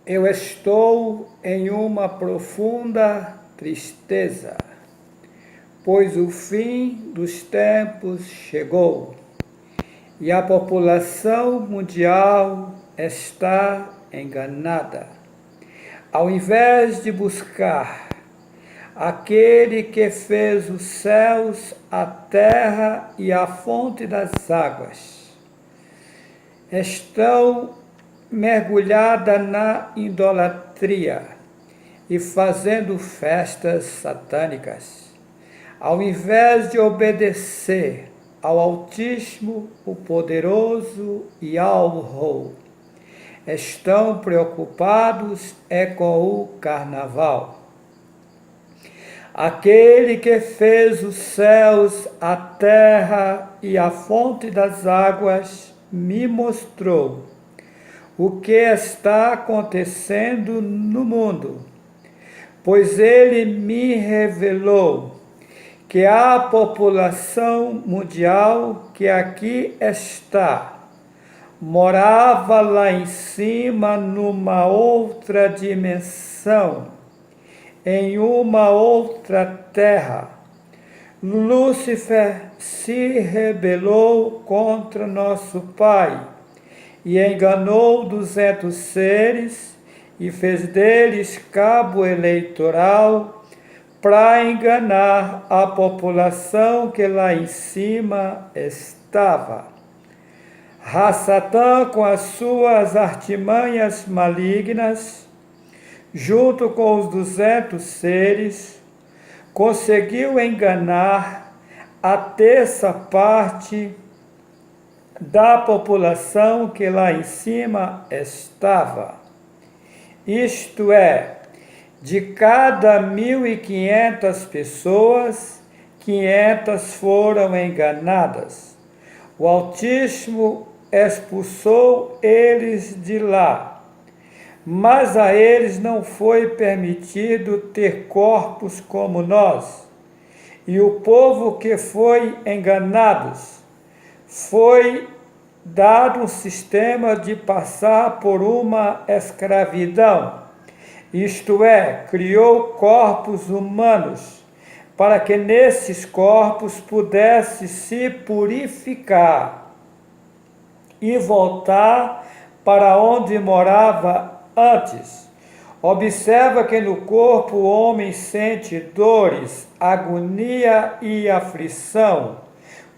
Eu estou em uma profunda tristeza, pois o fim dos tempos chegou e a população mundial está enganada. Ao invés de buscar aquele que fez os céus, a terra e a fonte das águas, estão mergulhada na idolatria e fazendo festas satânicas. Ao invés de obedecer ao Altíssimo, o Poderoso e ao estão preocupados com o carnaval. Aquele que fez os céus, a terra e a fonte das águas me mostrou o que está acontecendo no mundo, pois ele me revelou que a população mundial que aqui está morava lá em cima numa outra dimensão, em uma outra terra. Lúcifer se rebelou contra nosso Pai e enganou 200 seres e fez deles cabo eleitoral para enganar a população que lá em cima estava. Satã, com as suas artimanhas malignas, junto com os 200 seres, conseguiu enganar a terça parte da população que lá em cima estava. Isto é, de cada 1.500 pessoas, 500 foram enganadas. O Altíssimo expulsou eles de lá, mas a eles não foi permitido ter corpos como nós. E o povo que foi enganados foi dado um sistema de passar por uma escravidão, isto é, criou corpos humanos, para que nesses corpos pudesse se purificar e voltar para onde morava antes. Observa que no corpo o homem sente dores, agonia e aflição,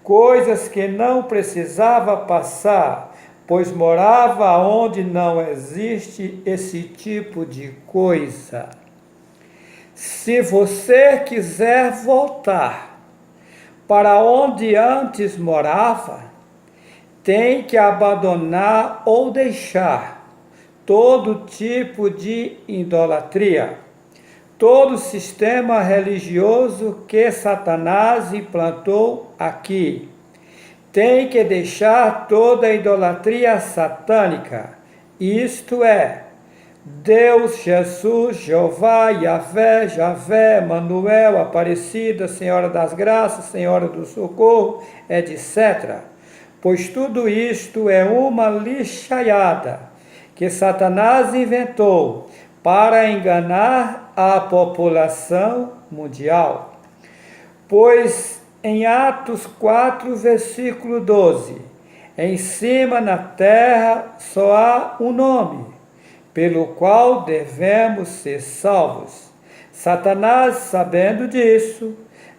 coisas que não precisava passar, pois morava onde não existe esse tipo de coisa. Se você quiser voltar para onde antes morava, tem que abandonar ou deixar todo tipo de idolatria, todo sistema religioso que Satanás implantou aqui. Tem que deixar toda a idolatria satânica, isto é, Deus, Jesus, Jeová, Yahvé, Javé, Manuel, Aparecida, Senhora das Graças, Senhora do Socorro, etc. Pois tudo isto é uma lixaiada que Satanás inventou para enganar a população mundial. Pois em Atos 4, versículo 12, em cima na terra só há um nome, pelo qual devemos ser salvos. Satanás, sabendo disso,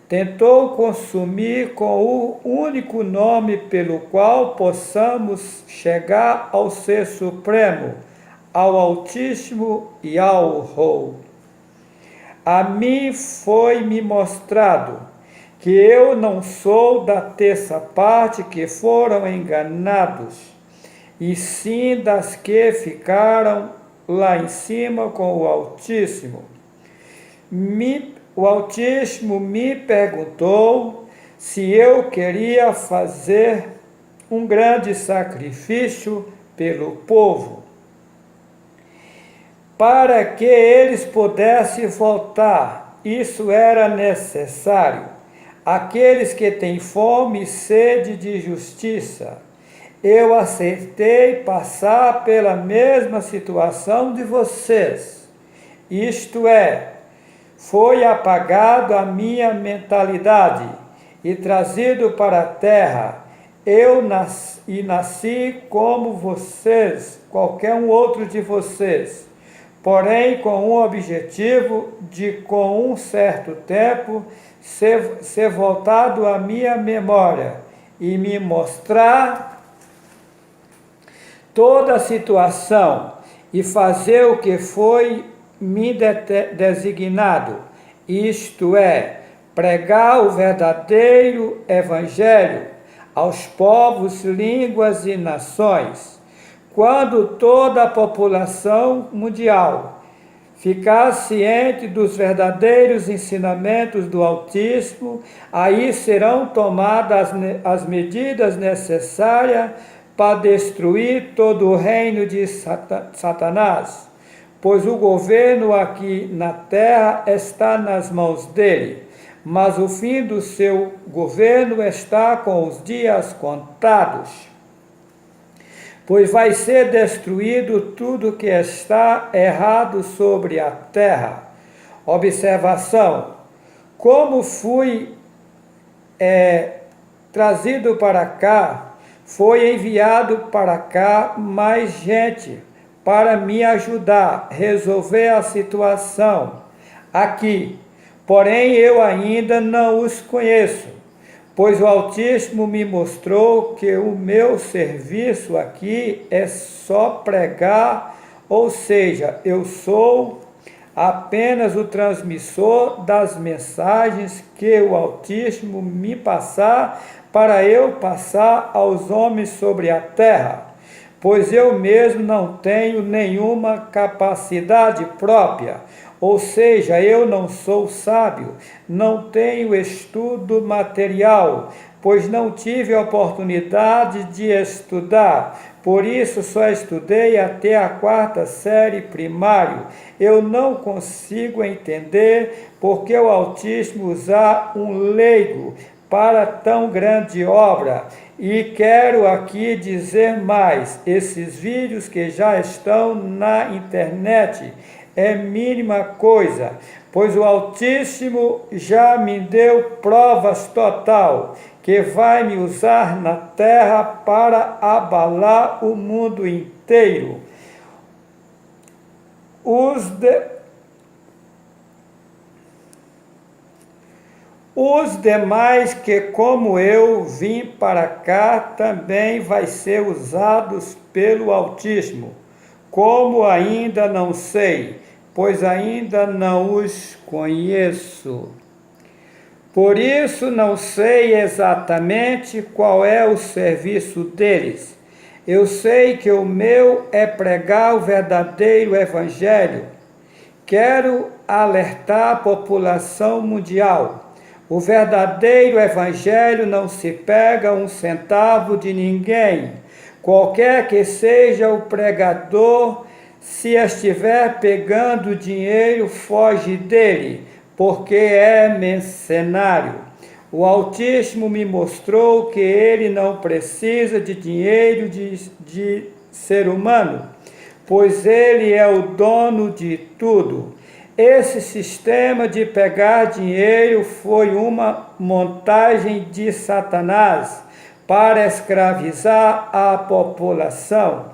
tentou consumir com o único nome pelo qual possamos chegar ao Ser Supremo, ao Altíssimo e ao Rou. A mim foi-me mostrado que eu não sou da terça parte que foram enganados, e sim das que ficaram lá em cima com o Altíssimo. O Altíssimo me perguntou se eu queria fazer um grande sacrifício pelo povo, para que eles pudessem voltar. Isso era necessário. Aqueles que têm fome e sede de justiça, eu aceitei passar pela mesma situação de vocês. Isto é, foi apagado a minha mentalidade e trazido para a terra. Eu nasci como vocês, qualquer um outro de vocês, porém com um objetivo de, com um certo tempo, ser voltado à minha memória e me mostrar toda a situação e fazer o que foi me designado, isto é, pregar o verdadeiro evangelho aos povos, línguas e nações. Quando toda a população mundial ficar ciente dos verdadeiros ensinamentos do Altíssimo, aí serão tomadas as medidas necessárias para destruir todo o reino de Satanás, pois o governo aqui na terra está nas mãos dele, mas o fim do seu governo está com os dias contados, pois vai ser destruído tudo que está errado sobre a terra. Observação: como fui trazido para cá, foi enviado para cá mais gente para me ajudar a resolver a situação aqui. Porém, eu ainda não os conheço, pois o Altíssimo me mostrou que o meu serviço aqui é só pregar, ou seja, eu sou apenas o transmissor das mensagens que o Altíssimo me passar para eu passar aos homens sobre a terra, pois eu mesmo não tenho nenhuma capacidade própria, ou seja, eu não sou sábio, não tenho estudo material, pois não tive a oportunidade de estudar, por isso só estudei até a 4ª série primário. Eu não consigo entender porque o Altíssimo usar um leigo para tão grande obra. E quero aqui dizer mais, esses vídeos que já estão na internet é mínima coisa, pois o Altíssimo já me deu provas total que vai me usar na terra para abalar o mundo inteiro. Os demais que, como eu, vim para cá, também vai ser usados pelo Altíssimo, como ainda não sei, pois ainda não os conheço. Por isso não sei exatamente qual é o serviço deles. Eu sei que o meu é pregar o verdadeiro evangelho. Quero alertar a população mundial. O verdadeiro evangelho não se pega um centavo de ninguém. Qualquer que seja o pregador, se estiver pegando dinheiro, foge dele, porque é mercenário. O Altíssimo me mostrou que ele não precisa de dinheiro de ser humano, pois ele é o dono de tudo. Esse sistema de pegar dinheiro foi uma montagem de Satanás para escravizar a população.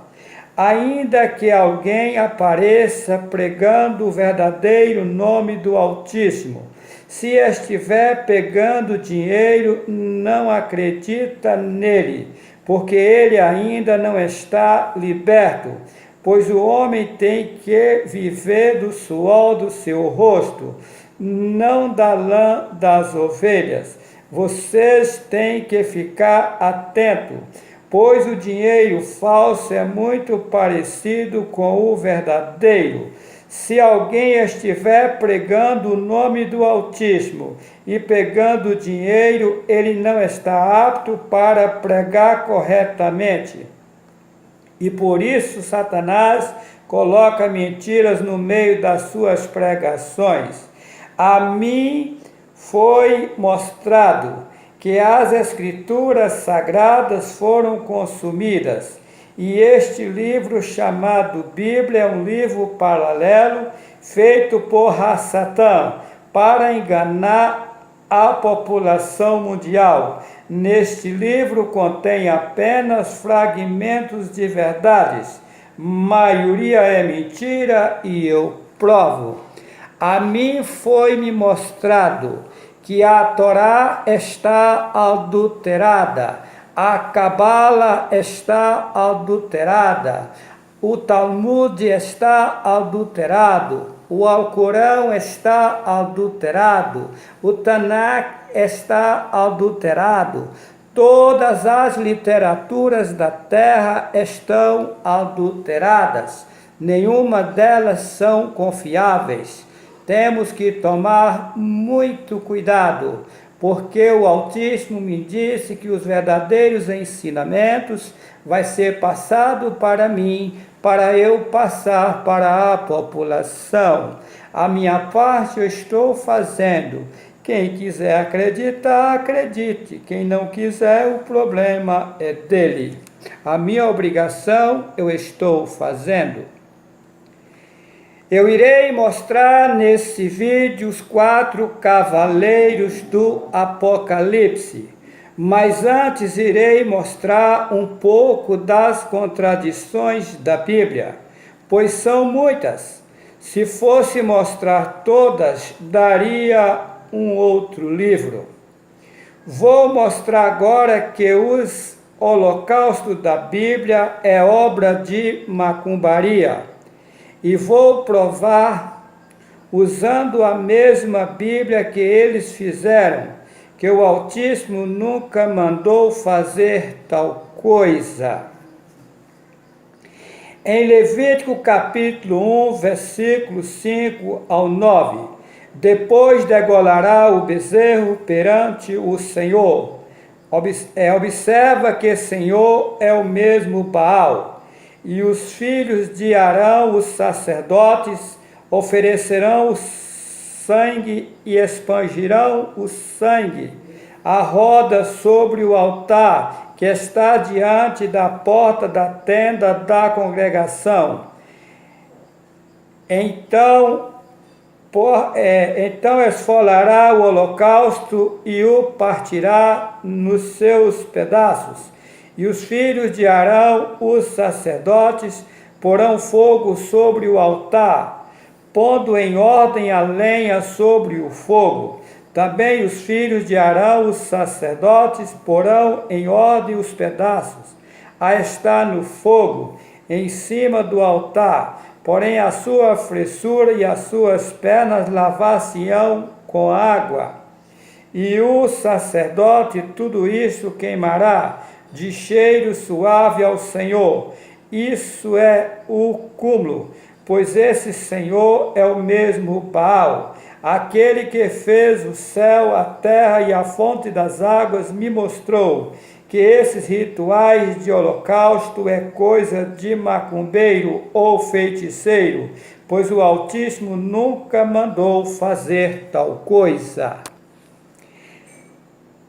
Ainda que alguém apareça pregando o verdadeiro nome do Altíssimo, se estiver pegando dinheiro, não acredita nele, porque ele ainda não está liberto, pois o homem tem que viver do suor do seu rosto, não da lã das ovelhas. Vocês têm que ficar atentos, pois o dinheiro falso é muito parecido com o verdadeiro. Se alguém estiver pregando o nome do Altíssimo e pegando dinheiro, ele não está apto para pregar corretamente. E por isso Satanás coloca mentiras no meio das suas pregações. A mim foi mostrado que as escrituras sagradas foram consumidas, e este livro chamado Bíblia é um livro paralelo feito por Satã para enganar a população mundial. Neste livro contém apenas fragmentos de verdades, maioria é mentira e eu provo. A mim foi-me mostrado que a Torá está adulterada, a Cabala está adulterada, o Talmud está adulterado, o Alcorão está adulterado, o Tanakh está adulterado, todas as literaturas da terra estão adulteradas, nenhuma delas são confiáveis. Temos que tomar muito cuidado, porque o Altíssimo me disse que os verdadeiros ensinamentos vai ser passado para mim, para eu passar para a população. A minha parte eu estou fazendo. Quem quiser acreditar, acredite. Quem não quiser, o problema é dele. A minha obrigação eu estou fazendo. Eu irei mostrar nesse vídeo os 4 cavaleiros do Apocalipse, mas antes irei mostrar um pouco das contradições da Bíblia, pois são muitas. Se fosse mostrar todas, daria um outro livro. Vou mostrar agora que os holocaustos da Bíblia é obra de macumbaria. E vou provar, usando a mesma Bíblia que eles fizeram, que o Altíssimo nunca mandou fazer tal coisa. Em Levítico capítulo 1, versículo 5 ao 9, depois degolará o bezerro perante o Senhor. Observa que Senhor é o mesmo Baal. E os filhos de Arão, os sacerdotes, oferecerão o sangue e expangirão o sangue à roda sobre o altar que está diante da porta da tenda da congregação. Então esfolará o holocausto e o partirá nos seus pedaços. E os filhos de Arão, os sacerdotes, porão fogo sobre o altar, pondo em ordem a lenha sobre o fogo. Também os filhos de Arão, os sacerdotes, porão em ordem os pedaços, a estar no fogo, em cima do altar. Porém a sua fressura e as suas pernas lavar-se-ão com água. E o sacerdote tudo isso queimará, de cheiro suave ao Senhor. Isso é o cúmulo, pois esse Senhor é o mesmo Baal, aquele que fez o céu, a terra e a fonte das águas. Me mostrou que esses rituais de holocausto é coisa de macumbeiro ou feiticeiro, pois o Altíssimo nunca mandou fazer tal coisa.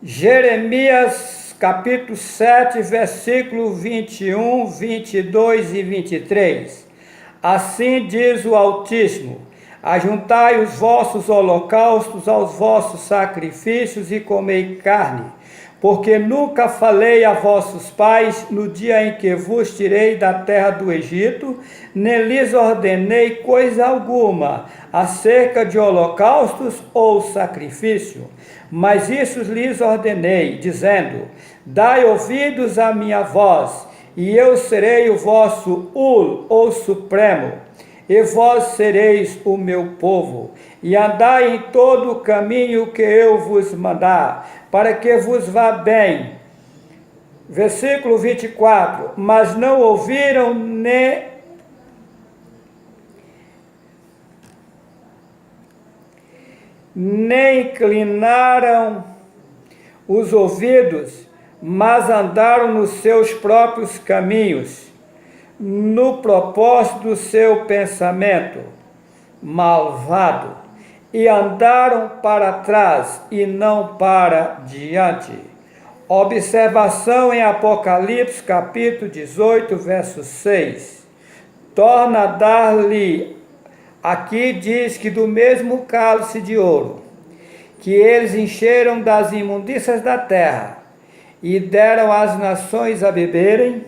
Jeremias capítulo 7, versículo 21, 22 e 23. Assim diz o Altíssimo: ajuntai os vossos holocaustos aos vossos sacrifícios e comei carne, porque nunca falei a vossos pais no dia em que vos tirei da terra do Egito, nem lhes ordenei coisa alguma acerca de holocaustos ou sacrifício. Mas isso lhes ordenei, dizendo: dai ouvidos à minha voz, e eu serei o vosso ou supremo, e vós sereis o meu povo, e andai em todo o caminho que eu vos mandar, para que vos vá bem. Versículo 24, mas não ouviram nem inclinaram os ouvidos, mas andaram nos seus próprios caminhos, no propósito do seu pensamento malvado. e andaram para trás e não para diante. Observação em Apocalipse capítulo 18, verso 6. Torna a dar-lhe, aqui diz que do mesmo cálice de ouro, que eles encheram das imundícias da terra e deram às nações a beberem,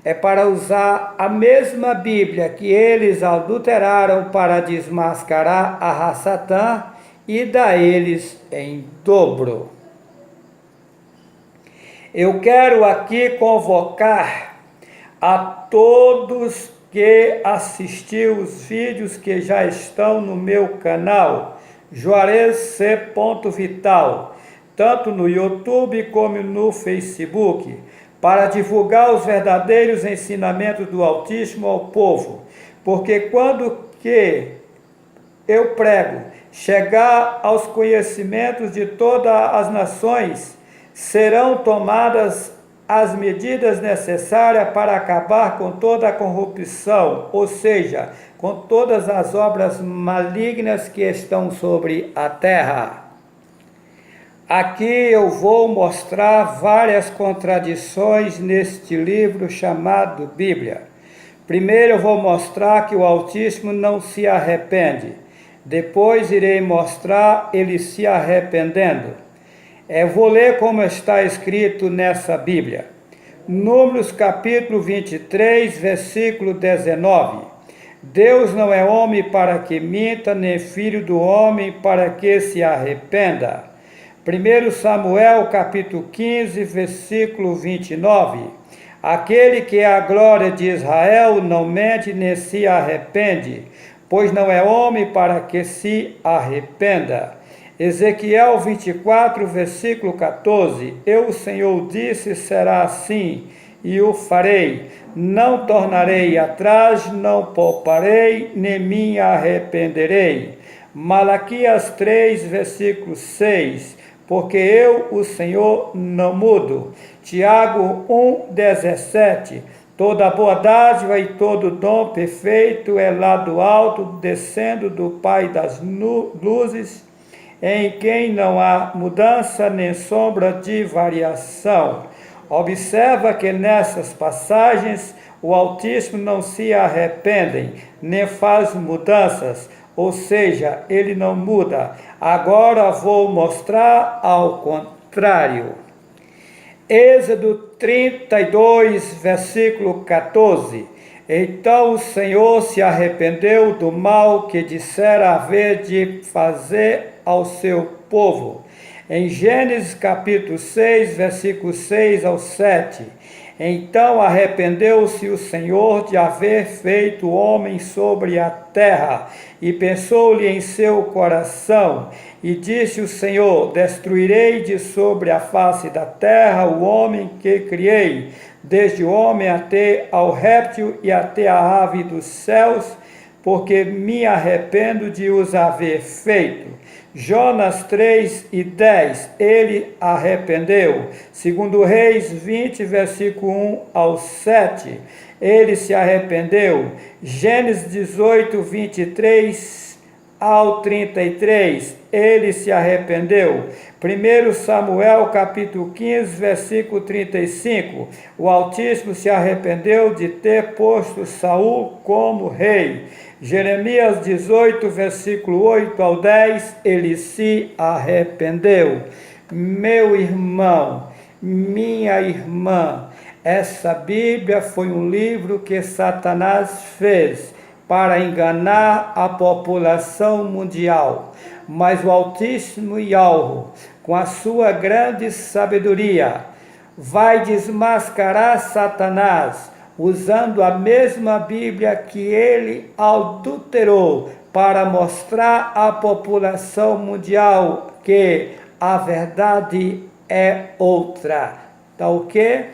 é para usar a mesma Bíblia que eles adulteraram para desmascarar a Satã e dar eles em dobro. Eu quero aqui convocar a todos que assistiu os vídeos que já estão no meu canal, Juarez C. Vital, tanto no YouTube como no Facebook, para divulgar os verdadeiros ensinamentos do Altíssimo ao povo, porque quando que eu prego chegar aos conhecimentos de todas as nações, serão tomadas as medidas necessárias para acabar com toda a corrupção, ou seja, com todas as obras malignas que estão sobre a terra. Aqui eu vou mostrar várias contradições neste livro chamado Bíblia. Primeiro eu vou mostrar que o Altíssimo não se arrepende. Depois irei mostrar ele se arrependendo. Vou ler como está escrito nessa Bíblia. Números capítulo 23, versículo 19. Deus não é homem para que minta, nem filho do homem para que se arrependa. 1 Samuel capítulo 15, versículo 29. Aquele que é a glória de Israel não mente nem se arrepende, pois não é homem para que se arrependa. Ezequiel 24, versículo 14. Eu, o Senhor, disse, será assim, e o farei. Não tornarei atrás, não pouparei, nem me arrependerei. Malaquias 3, versículo 6. Porque eu, o Senhor, não mudo. Tiago 1, 17. Toda boa dádiva e todo dom perfeito é lá do alto, descendo do Pai das luzes, em quem não há mudança nem sombra de variação. Observa que nessas passagens o Altíssimo não se arrepende, nem faz mudanças, ou seja, ele não muda. Agora vou mostrar ao contrário. Êxodo 32, versículo 14. Então o Senhor se arrependeu do mal que dissera haver de fazer ao seu povo. Em Gênesis capítulo 6, versículo 6 ao 7. Então arrependeu-se o Senhor de haver feito o homem sobre a terra, e pensou-lhe em seu coração, e disse o Senhor, destruirei de sobre a face da terra o homem que criei, desde o homem até ao réptil e até a ave dos céus, porque me arrependo de os haver feito. Jonas 3 e 10, ele arrependeu. Segundo Reis 20, versículo 1 ao 7, ele se arrependeu. Gênesis 18, 23 ao 33, ele se arrependeu. 1 Samuel capítulo 15, versículo 35, o Altíssimo se arrependeu de ter posto Saul como rei. Jeremias 18, versículo 8 ao 10, ele se arrependeu. Meu irmão, minha irmã, essa Bíblia foi um livro que Satanás fez para enganar a população mundial. Mas o Altíssimo Yahweh, com a sua grande sabedoria, vai desmascarar Satanás, usando a mesma Bíblia que ele adulterou, para mostrar à população mundial que a verdade é outra. Tá ok?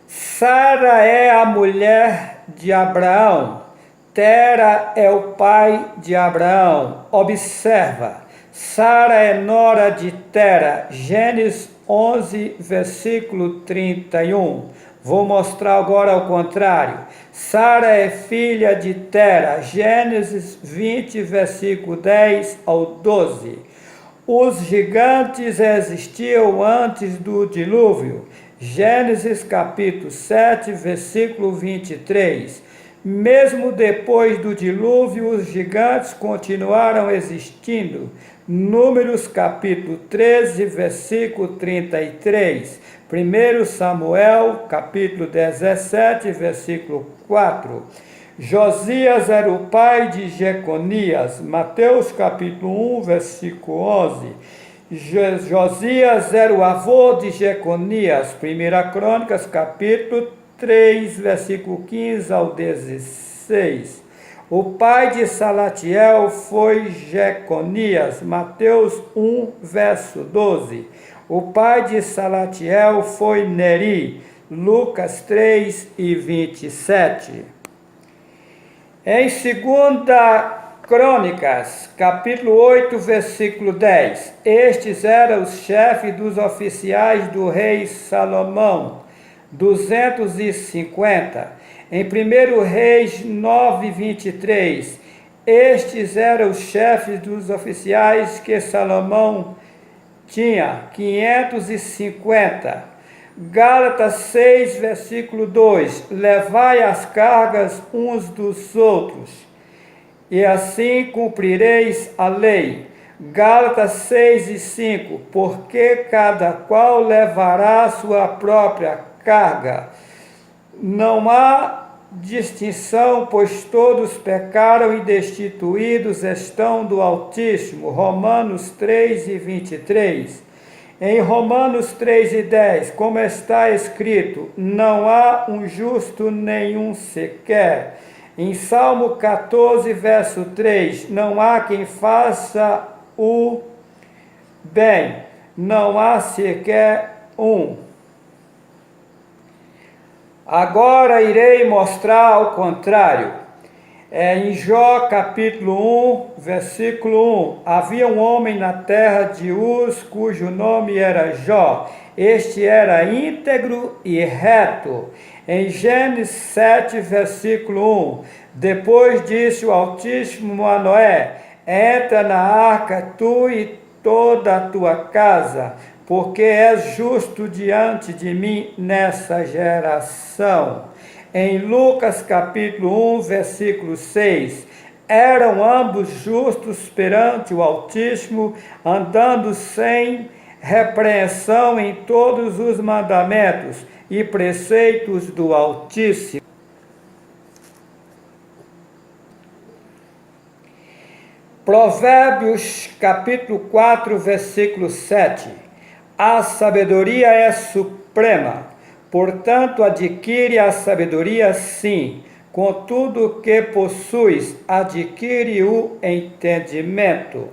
Sara é a mulher de Abraão, Tera é o pai de Abraão. Observa, Sara é nora de Tera, Gênesis 11, versículo 31. Vou mostrar agora ao contrário. Sara é filha de Tera, Gênesis 20, versículo 10 ao 12. Os gigantes existiam antes do dilúvio, Gênesis capítulo 7, versículo 23. Mesmo depois do dilúvio, os gigantes continuaram existindo, Números capítulo 13, versículo 33. 1 Samuel, capítulo 17, versículo 4. Josias era o pai de Jeconias, Mateus, capítulo 1, versículo 11. Josias era o avô de Jeconias, 1 Crônicas, capítulo 3, versículo 15 ao 16. O pai de Salatiel foi Jeconias, Mateus 1, verso 12. O pai de Salatiel foi Neri, Lucas 3 e 27. Em 2 Crônicas, capítulo 8, versículo 10, estes eram os chefes dos oficiais do rei Salomão, 250. Em 1 Reis 9, 23, estes eram os chefes dos oficiais que Salomão tinha, 550. Gálatas 6, versículo 2, levai as cargas uns dos outros, e assim cumprireis a lei. Gálatas 6 e 5, porque cada qual levará a sua própria carga. Não há distinção, pois todos pecaram e destituídos estão do Altíssimo. Romanos 3 e 23. Em Romanos 3 e 10, como está escrito, não há um justo nenhum sequer. Em Salmo 14, verso 3, não há quem faça o bem, não há sequer um. Agora irei mostrar ao contrário. Em Jó capítulo 1, versículo 1, havia um homem na terra de Uz, cujo nome era Jó. Este era íntegro e reto. Em Gênesis 7, versículo 1, depois disse o Altíssimo a Noé, entra na arca tu e toda a tua casa, porque és justo diante de mim nessa geração. Em Lucas capítulo 1, versículo 6, eram ambos justos perante o Altíssimo, andando sem repreensão em todos os mandamentos e preceitos do Altíssimo. Provérbios capítulo 4, versículo 7. A sabedoria é suprema, portanto adquire a sabedoria sim, com tudo que possuis, adquire o entendimento.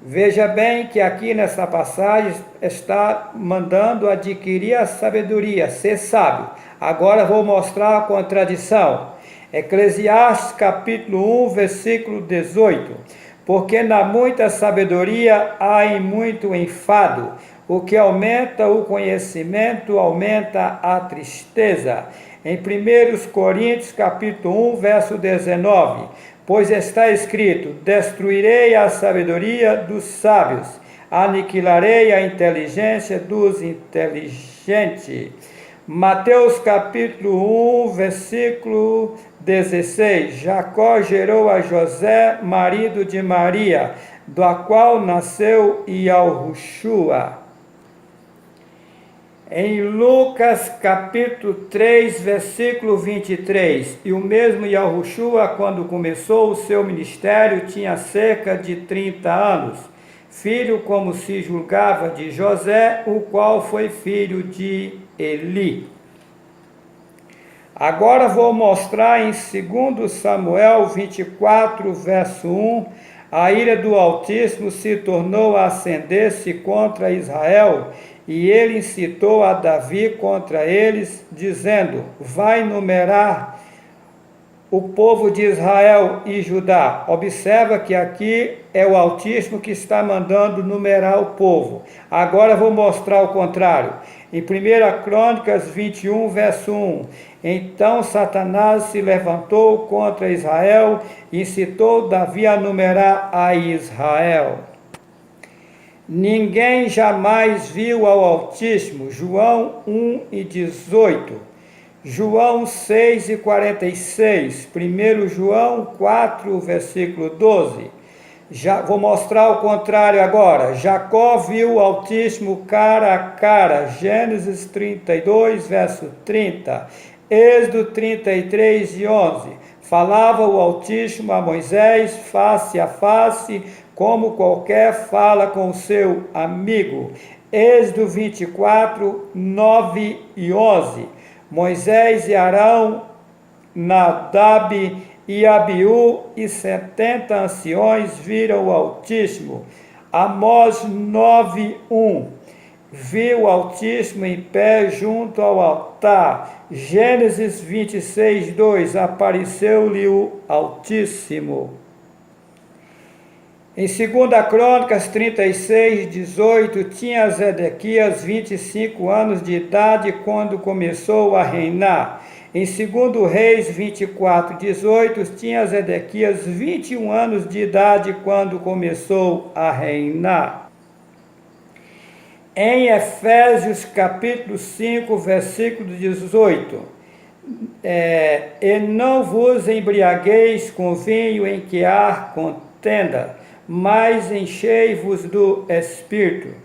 Veja bem que aqui nessa passagem está mandando adquirir a sabedoria, ser sábio. Agora vou mostrar a contradição. Eclesiastes capítulo 1, versículo 18. Porque na muita sabedoria há em muito enfado, o que aumenta o conhecimento, aumenta a tristeza. Em 1 Coríntios capítulo 1, verso 19, pois está escrito, destruirei a sabedoria dos sábios, aniquilarei a inteligência dos inteligentes. Mateus capítulo 1, versículo 16, Jacó gerou a José, marido de Maria, da qual nasceu Ialhushua. Em Lucas capítulo 3, versículo 23, e o mesmo Ialhushua, quando começou o seu ministério, tinha cerca de 30 anos, filho, como se julgava, de José, o qual foi filho de Eli. Agora vou mostrar em 2 Samuel 24, verso 1, a ira do Altíssimo se tornou a acender-se contra Israel, e ele incitou a Davi contra eles, dizendo, vai numerar o povo de Israel e Judá. Observa que aqui é o Altíssimo que está mandando numerar o povo. Agora vou mostrar o contrário. Em 1 Crônicas 21, verso 1. Então Satanás se levantou contra Israel e incitou Davi a numerar a Israel. Ninguém jamais viu ao Altíssimo. João 1 e 18. João 6 e 46, 1 João 4, versículo 12. Já vou mostrar o contrário agora. Jacó viu o Altíssimo cara a cara, Gênesis 32, verso 30. Êxodo 33 e 11. Falava o Altíssimo a Moisés face a face, como qualquer fala com o seu amigo. Êxodo 24, 9 e 11. Moisés e Arão, Nadab e Abiú e 70 anciões viram o Altíssimo. Amós 9, 1. Viu o Altíssimo em pé junto ao altar. Gênesis 26, 2. Apareceu-lhe o Altíssimo. Em 2 Crônicas 36, 18, tinha Zedequias 25 anos de idade quando começou a reinar. Em 2 Reis 24, 18, tinha Zedequias 21 anos de idade quando começou a reinar. Em Efésios capítulo 5, versículo 18, e não vos embriagueis com vinho em que há contenda, mas enchei-vos do Espírito.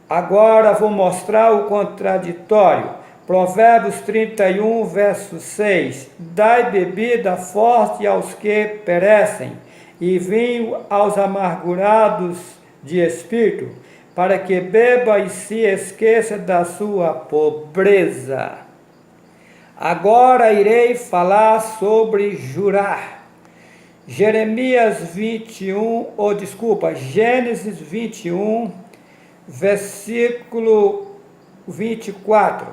Agora vou mostrar o contraditório. Provérbios 31, verso 6. Dai bebida forte aos que perecem, e vinho aos amargurados de espírito, para que beba e se esqueça da sua pobreza. Agora irei falar sobre jurar. Gênesis 21, versículo 24.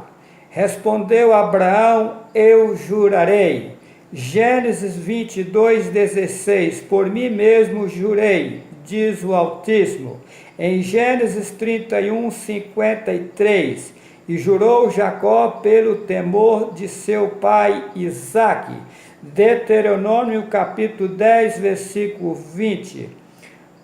Respondeu Abraão: eu jurarei. Gênesis 22, 16. Por mim mesmo jurei, diz o Altíssimo. Em Gênesis 31, 53. E jurou Jacó pelo temor de seu pai Isaque. Deuteronômio capítulo 10, versículo 20.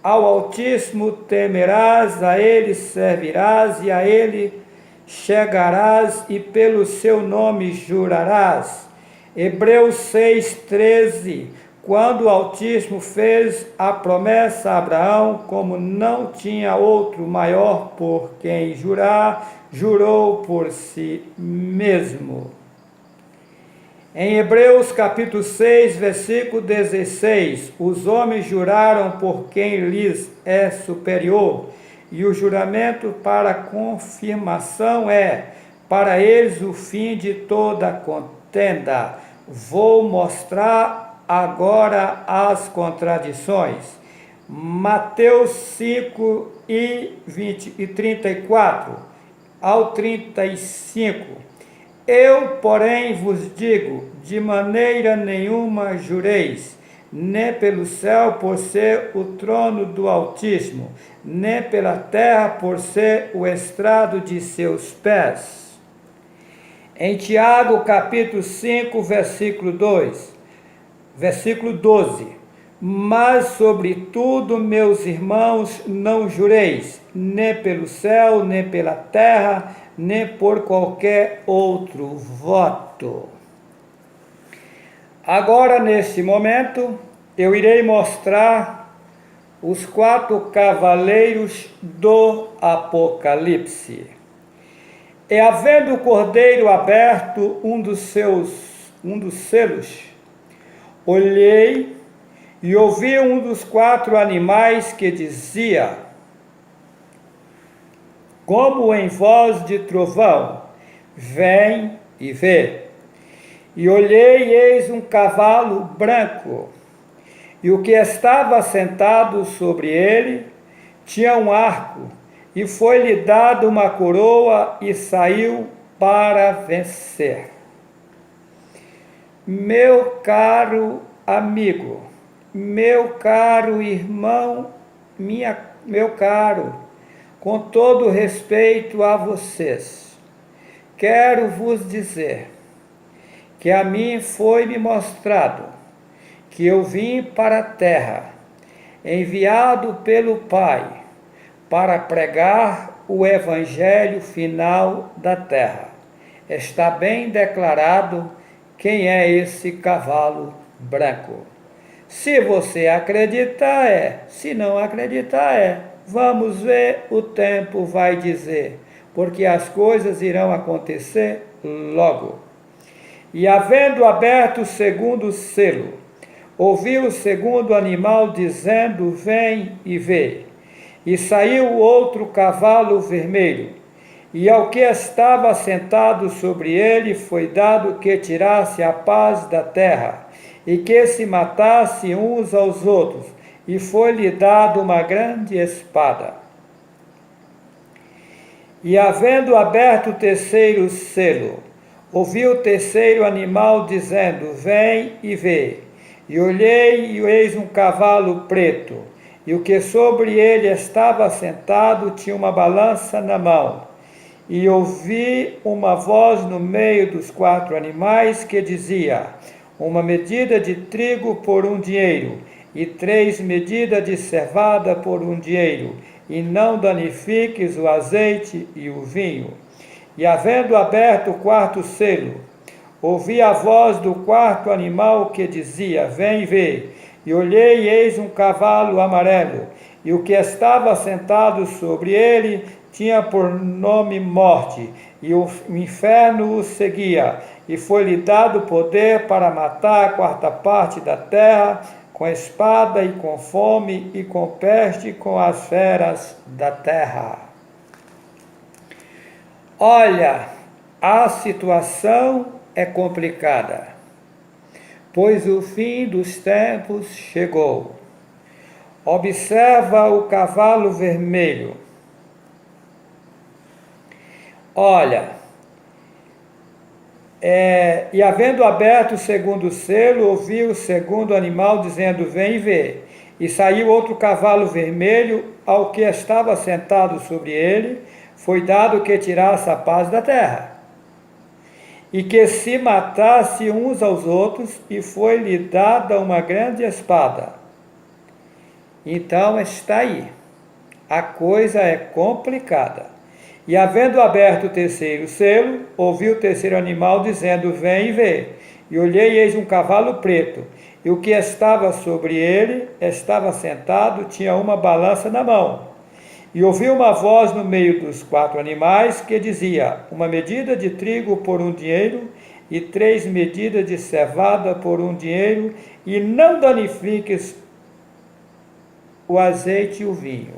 Ao Altíssimo temerás, a ele servirás e a ele chegarás e pelo seu nome jurarás. Hebreus 6, 13. Quando o Altíssimo fez a promessa a Abraão, como não tinha outro maior por quem jurar, jurou por si mesmo. Em Hebreus capítulo 6, versículo 16, os homens juraram por quem lhes é superior, e o juramento para confirmação é, para eles, o fim de toda contenda. Vou mostrar agora as contradições. Mateus 5 e 34 ao 35. Eu, porém, vos digo, de maneira nenhuma jureis, nem pelo céu por ser o trono do Altíssimo, nem pela terra por ser o estrado de seus pés. Em Tiago, capítulo 5, versículo 12. Mas, sobretudo, meus irmãos, não jureis, nem pelo céu, nem pela terra, nem por qualquer outro voto. Agora, neste momento, eu irei mostrar os 4 cavaleiros do Apocalipse. E havendo o cordeiro aberto um dos selos, olhei e ouvi um dos 4 animais que dizia, como em voz de trovão, vem e vê. E olhei, e eis um cavalo branco, e o que estava sentado sobre ele tinha um arco, e foi-lhe dada uma coroa, e saiu para vencer. Meu caro amigo, meu caro irmão, meu caro, com todo respeito a vocês, quero vos dizer que a mim foi-me mostrado que eu vim para a terra, enviado pelo Pai, para pregar o evangelho final da terra. Está bem declarado quem é esse cavalo branco. Se você acreditar, é. Se não acreditar, é. Vamos ver, o tempo vai dizer, porque as coisas irão acontecer logo. E havendo aberto o segundo selo, ouviu o segundo animal dizendo: vem e vê. E saiu outro cavalo vermelho, e ao que estava sentado sobre ele foi dado que tirasse a paz da terra, e que se matasse uns aos outros, e foi-lhe dado uma grande espada. E havendo aberto o terceiro selo, ouvi o terceiro animal dizendo: vem e vê. E olhei, e eis um cavalo preto, e o que sobre ele estava sentado tinha uma balança na mão. E ouvi uma voz no meio dos quatro animais que dizia: uma medida de trigo por um dinheiro, e 3 medidas de cevada por um dinheiro, e não danifiques o azeite e o vinho. E havendo aberto o quarto selo, ouvi a voz do quarto animal que dizia: vem ver. E olhei, e eis um cavalo amarelo, e o que estava sentado sobre ele tinha por nome Morte, e o inferno o seguia, e foi-lhe dado poder para matar a quarta parte da terra, com espada e com fome e com peste, com as feras da terra. Olha, a situação é complicada, pois o fim dos tempos chegou. Observa o cavalo vermelho. Olha, e havendo aberto o segundo selo, ouvi o segundo animal dizendo: vem ver. E saiu outro cavalo vermelho, ao que estava sentado sobre ele foi dado que tirasse a paz da terra, e que se matasse uns aos outros, e foi-lhe dada uma grande espada. Então está aí, a coisa é complicada. E havendo aberto o terceiro selo, ouvi o terceiro animal dizendo: vem e vê. E olhei, e eis um cavalo preto, e o que estava sobre ele estava sentado, tinha uma balança na mão. E ouvi uma voz no meio dos quatro animais que dizia: uma medida de trigo por um dinheiro, e 3 medidas de cevada por um dinheiro, e não danifiques o azeite e o vinho.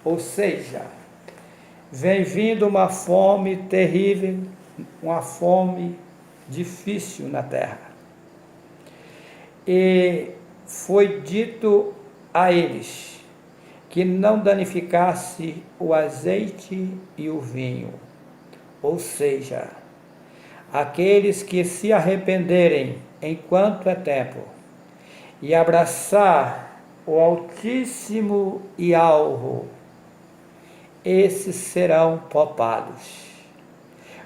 Ou seja, vem vindo uma fome terrível, uma fome difícil na terra. E foi dito a eles que não danificasse o azeite e o vinho. Ou seja, aqueles que se arrependerem enquanto é tempo e abraçar o Altíssimo e alvo, esses serão poupados.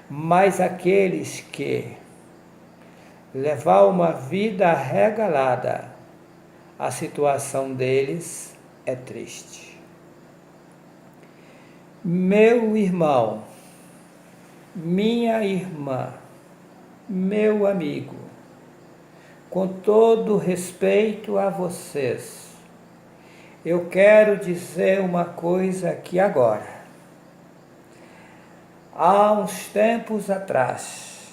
Mas aqueles que levar uma vida regalada, a situação deles é triste. Meu irmão, minha irmã, meu amigo, com todo respeito a vocês, eu quero dizer uma coisa aqui agora. Há uns tempos atrás,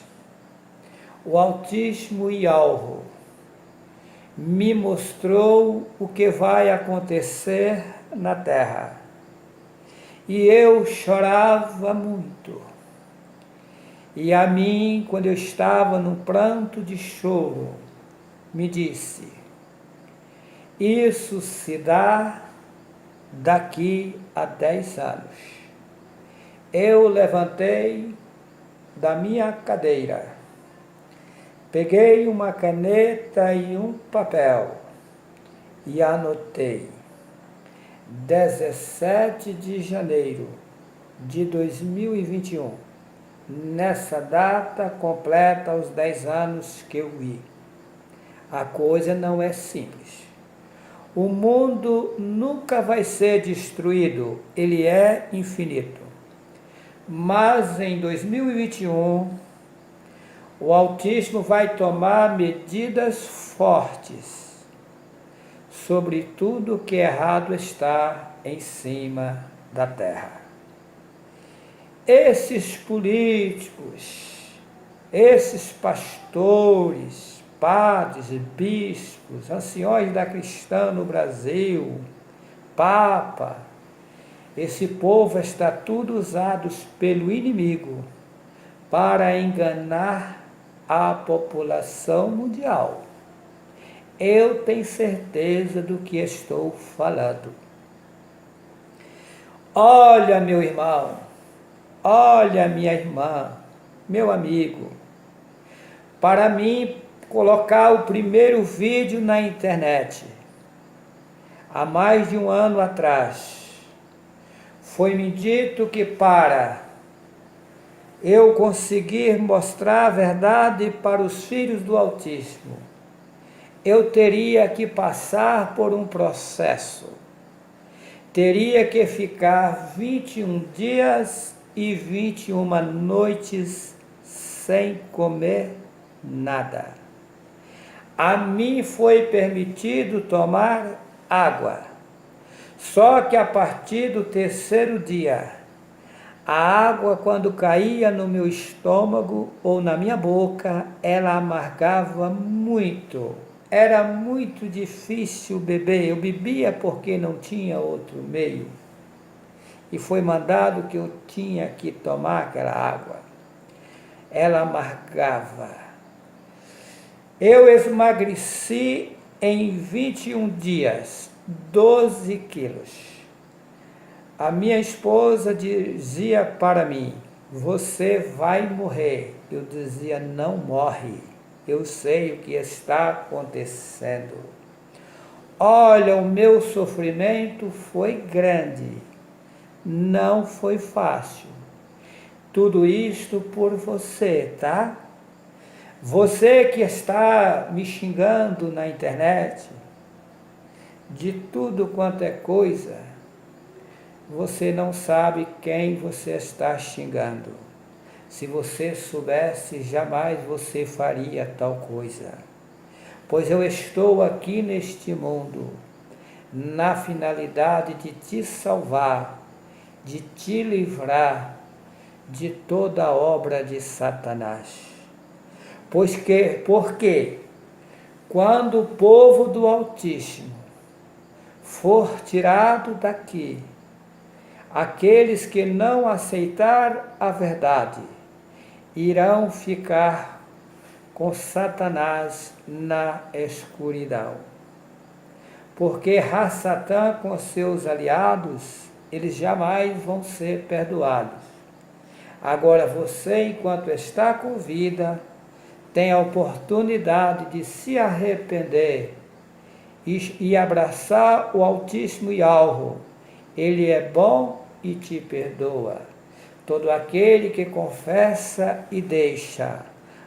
o Altíssimo e alvo me mostrou o que vai acontecer na terra. E eu chorava muito. E a mim, quando eu estava num pranto de choro, me disse: isso se dá daqui a 10 anos. Eu levantei da minha cadeira, Peguei uma caneta e um papel e anotei 17 de janeiro de 2021. Nessa data completa os 10 anos que eu vi. A coisa não é simples. O mundo nunca vai ser destruído, ele é infinito. Mas em 2021, o autismo vai tomar medidas fortes sobre tudo que errado está em cima da terra. Esses políticos, esses pastores, padres e bispos, anciões da cristã no Brasil, Papa, esse povo está tudo usados pelo inimigo para enganar a população mundial. Eu tenho certeza do que estou falando. Olha, meu irmão, olha, minha irmã, meu amigo, para mim colocar o primeiro vídeo na internet, há mais de um ano atrás, foi-me dito que para eu conseguir mostrar a verdade para os filhos do autismo, eu teria que passar por um processo. Teria que ficar 21 dias e 21 noites sem comer nada. A mim foi permitido tomar água. Só que a partir do terceiro dia, a água, quando caía no meu estômago ou na minha boca, ela amargava muito. Era muito difícil beber. Eu bebia porque não tinha outro meio. E foi mandado que eu tinha que tomar aquela água. Ela amargava. Eu emagreci em 21 dias, 12 quilos. A minha esposa dizia para mim, você vai morrer. Eu dizia, não morre. Eu sei o que está acontecendo. Olha, o meu sofrimento foi grande. Não foi fácil. Tudo isto por você, tá? Você que está me xingando na internet, de tudo quanto é coisa, você não sabe quem você está xingando. Se você soubesse, jamais você faria tal coisa. Pois eu estou aqui neste mundo, na finalidade de te salvar, de te livrar de toda a obra de Satanás. Porque quando o povo do Altíssimo for tirado daqui, aqueles que não aceitar a verdade irão ficar com Satanás na escuridão. Porque Satã com seus aliados, eles jamais vão ser perdoados. Agora você, enquanto está com vida, tem a oportunidade de se arrepender e abraçar o Altíssimo Yahweh. Ele é bom e te perdoa. Todo aquele que confessa e deixa,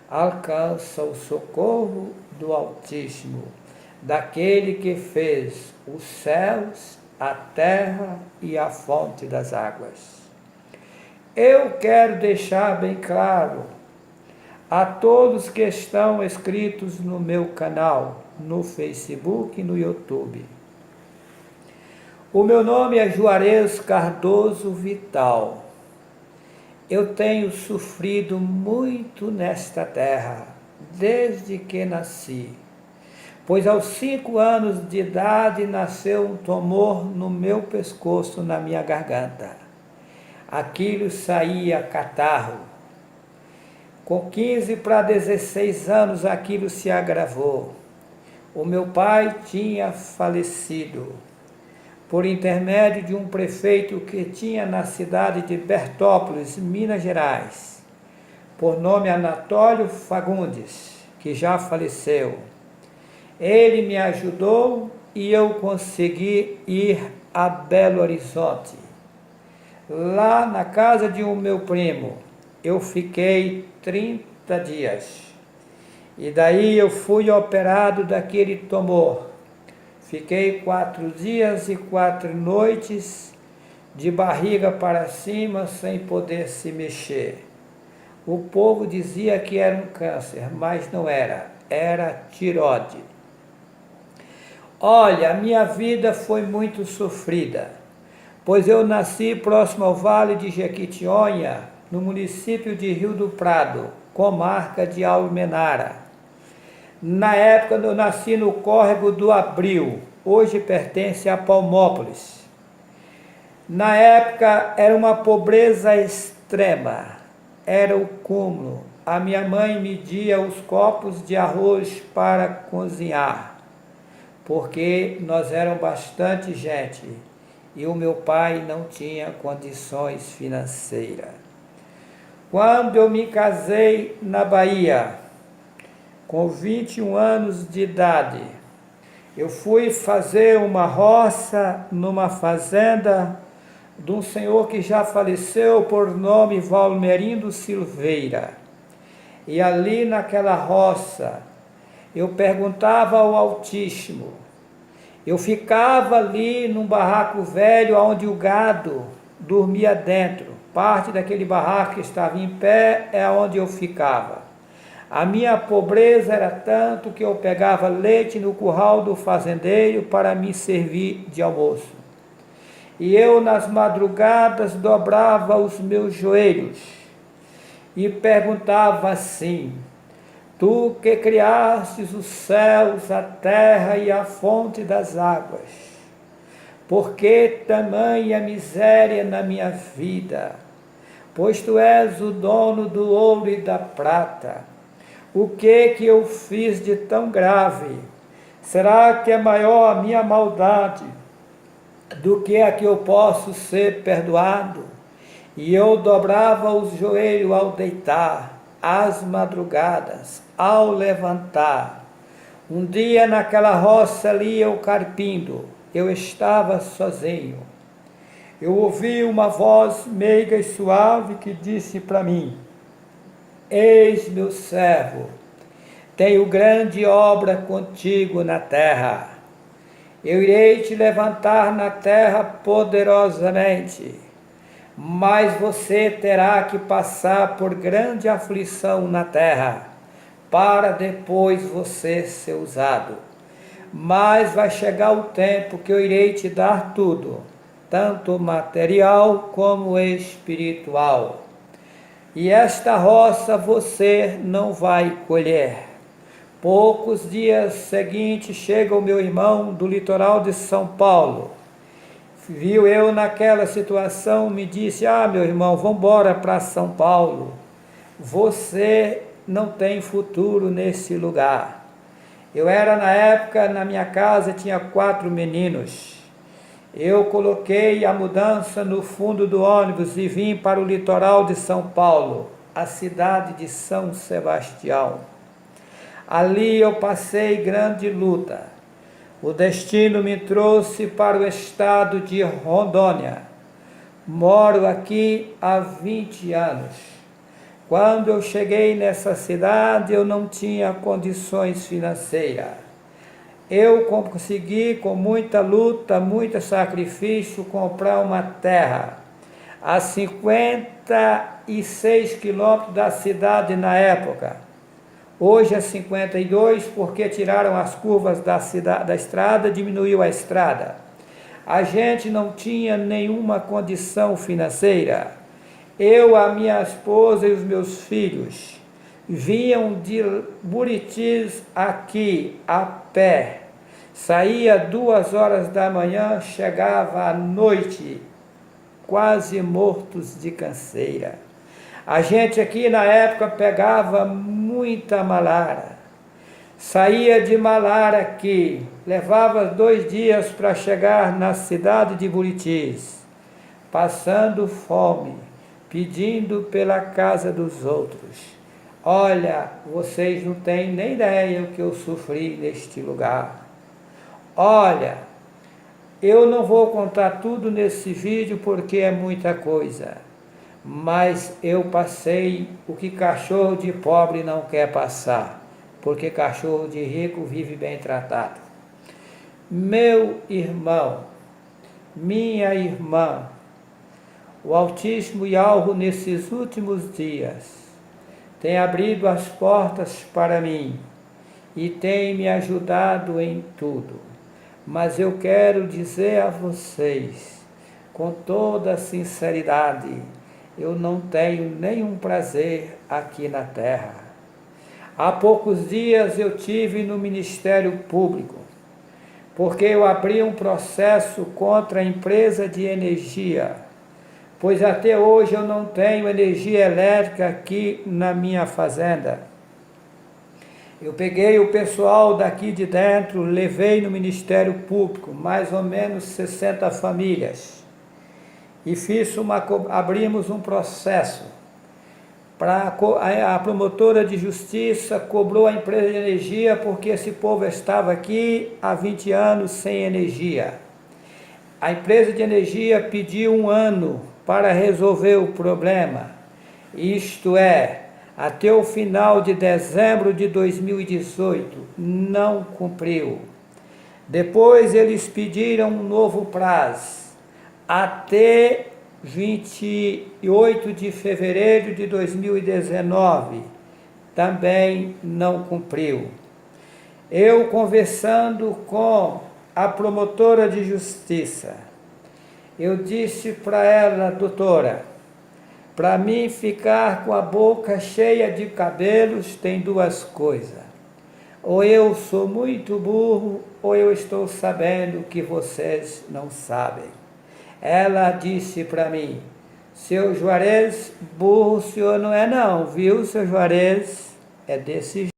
alcança o socorro do Altíssimo, daquele que fez os céus, a terra e a fonte das águas. Eu quero deixar bem claro a todos que estão inscritos no meu canal, no Facebook e no YouTube. O meu nome é Juarez Cardoso Vital. Eu tenho sofrido muito nesta terra, desde que nasci. Pois aos 5 anos de idade nasceu um tumor no meu pescoço, na minha garganta. Aquilo saía catarro. Com 15 para 16 anos aquilo se agravou. O meu pai tinha falecido por intermédio de um prefeito que tinha na cidade de Bertópolis, Minas Gerais, por nome Anatólio Fagundes. que já faleceu. Ele me ajudou e eu consegui ir a Belo Horizonte. Lá na casa de um meu primo, eu fiquei 30 dias. E daí eu fui operado daquele tumor. Fiquei 4 dias e 4 noites de barriga para cima, sem poder se mexer. O povo dizia que era um câncer, mas não era, era tireoide. Olha, a minha vida foi muito sofrida, pois eu nasci próximo ao Vale de Jequitinhonha, no município de Rio do Prado, comarca de Almenara. Na época eu nasci no córrego do Abril, hoje pertence a Palmópolis. Na época era uma pobreza extrema, era o cúmulo. A minha mãe media os copos de arroz para cozinhar, porque nós éramos bastante gente e o meu pai não tinha condições financeiras. Quando eu me casei na Bahia, com 21 anos de idade, eu fui fazer uma roça numa fazenda de um senhor que já faleceu, por nome Valmerindo Silveira. E ali naquela roça, eu perguntava ao Altíssimo. Eu ficava ali num barraco velho, onde o gado dormia dentro. Parte daquele barraco que estava em pé é onde eu ficava. A minha pobreza era tanto que eu pegava leite no curral do fazendeiro para me servir de almoço. E eu, nas madrugadas, dobrava os meus joelhos e perguntava assim: Tu que criastes os céus, a terra e a fonte das águas, por que tamanha miséria na minha vida? Pois Tu és o dono do ouro e da prata. O que eu fiz de tão grave? Será que é maior a minha maldade do que a que eu posso ser perdoado? E eu dobrava os joelhos ao deitar, às madrugadas, ao levantar. Um dia naquela roça ali eu carpindo, eu estava sozinho. Eu ouvi uma voz meiga e suave que disse para mim: Eis meu servo, tenho grande obra contigo na terra. Eu irei te levantar na terra poderosamente, mas você terá que passar por grande aflição na terra, para depois você ser usado. Mas vai chegar o tempo que eu irei te dar tudo, tanto material como espiritual. E esta roça você não vai colher. Poucos dias seguintes chega o meu irmão do litoral de São Paulo. Viu eu naquela situação, me disse: meu irmão, vamos embora para São Paulo. Você não tem futuro nesse lugar. Eu era na época, na minha casa, tinha 4 meninos. Eu coloquei a mudança no fundo do ônibus e vim para o litoral de São Paulo, a cidade de São Sebastião. Ali eu passei grande luta. O destino me trouxe para o estado de Rondônia. Moro aqui há 20 anos. Quando eu cheguei nessa cidade, eu não tinha condições financeiras. Eu consegui, com muita luta, muito sacrifício, comprar uma terra a 56 quilômetros da cidade na época. Hoje é 52, porque tiraram as curvas da estrada, diminuiu a estrada. A gente não tinha nenhuma condição financeira. Eu, a minha esposa e os meus filhos vinham de Buritis aqui a pé. Saía 2 horas da manhã, chegava à noite, quase mortos de canseira. A gente aqui na época pegava muita malária. Saía de malária aqui, levava 2 dias para chegar na cidade de Buritis, passando fome, pedindo pela casa dos outros. Olha, vocês não têm nem ideia o que eu sofri neste lugar. Olha, eu não vou contar tudo nesse vídeo porque é muita coisa, mas eu passei o que cachorro de pobre não quer passar, porque cachorro de rico vive bem tratado. Meu irmão, minha irmã, o Altíssimo Yahweh nesses últimos dias tem abrido as portas para mim e tem me ajudado em tudo. Mas eu quero dizer a vocês, com toda sinceridade, eu não tenho nenhum prazer aqui na terra. Há poucos dias eu tive no Ministério Público, porque eu abri um processo contra a empresa de energia, pois até hoje eu não tenho energia elétrica aqui na minha fazenda. Eu peguei o pessoal daqui de dentro, levei no Ministério Público, mais ou menos 60 famílias, e abrimos um processo. A promotora de justiça cobrou a empresa de energia porque esse povo estava aqui há 20 anos sem energia. A empresa de energia pediu 1 ano para resolver o problema, isto é, até o final de dezembro de 2018, não cumpriu. Depois eles pediram um novo prazo, até 28 de fevereiro de 2019, também não cumpriu. Eu conversando com a promotora de justiça, eu disse para ela: doutora, para mim ficar com a boca cheia de cabelos tem 2 coisas. Ou eu sou muito burro, ou eu estou sabendo que vocês não sabem. Ela disse para mim: seu Juarez, burro o senhor não é não, viu, seu Juarez? É desse jeito.